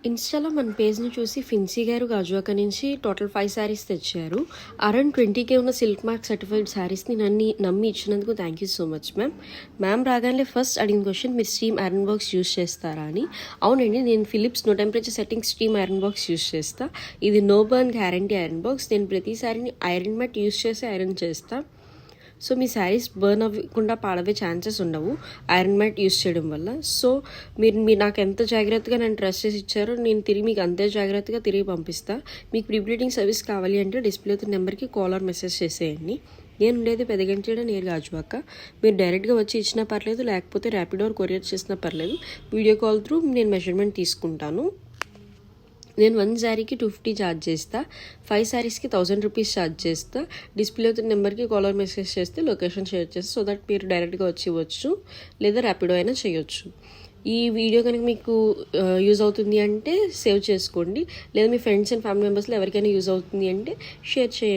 ఇన్‌స్టాలో మన పేజ్‌ని చూసి ఫిన్సీ గారు గాజువాక నుంచి టోటల్ 5 శారీస్ తెచ్చారు. అరౌండ్ 20K ఉన్న సిల్క్ మార్క్ సర్టిఫైడ్ శారీస్‌ని నమ్మి ఇచ్చినందుకు thank you so much ma'am. Ma'am రాగానే ఫస్ట్ అడిగిన క్వశ్చన్ మీరు స్టీమ్ ఐరన్ బాక్స్ యూస్ చేస్తారా అని. అవునండి, నేను Philips no temperature setting steam iron box use చేస్తా. ఇది no burn guarantee iron box. నేను ప్రతిసారిని ఐరన్ మ్యాట్ యూస్ చేసి ఐరన్ చేస్తా. సో మీ శారీస్ బర్న్ అవ్వకుండా పాడవే ఛాన్సెస్ ఉండవు ఐరన్ మ్యాట్ యూస్ చేయడం వల్ల. సో మీరు నాకు ఎంత జాగ్రత్తగా నన్ను ట్రస్ట్ చేసి ఇచ్చారో నేను తిరిగి మీకు అంతే జాగ్రత్తగా తిరిగి పంపిస్తా. మీకు ప్రీ ప్లీటింగ్ సర్వీస్ కావాలి అంటే డిస్ప్లే అవుతున్న నెంబర్కి కాల్ ఆర్ మెసేజ్ చేసేయండి. నేను ఉండేది పెదగంచేడ నియర్ గాజువాక. మీరు డైరెక్ట్గా వచ్చి ఇచ్చినా పర్లేదు, లేకపోతే ర్యాపిడో ఆర్ కొరియర్ చేసినా పర్లేదు. వీడియో కాల్ త్రూ నేను మెజర్మెంట్ తీసుకుంటాను. నేను 1 శారీకి 250 ఛార్జ్ చేస్తా. 5 శారీస్కి 1000 రూపీస్ ఛార్జ్ చేస్తా. డిస్ప్లే అవుతున్న నెంబర్కి కాల్ ఆర్ మెసేజ్ చేస్తే లొకేషన్ షేర్ చేస్తే సో దట్ మీరు డైరెక్ట్గా వచ్చి ఇవ్వచ్చు, లేదా ర్యాపిడో అయినా చేయొచ్చు. ఈ వీడియో కనుక మీకు యూజ్ అవుతుంది అంటే సేవ్ చేసుకోండి, లేదా మీ ఫ్రెండ్స్ అండ్ ఫ్యామిలీ మెంబర్స్లో ఎవరికైనా యూజ్ అవుతుంది అంటే షేర్ చేయండి.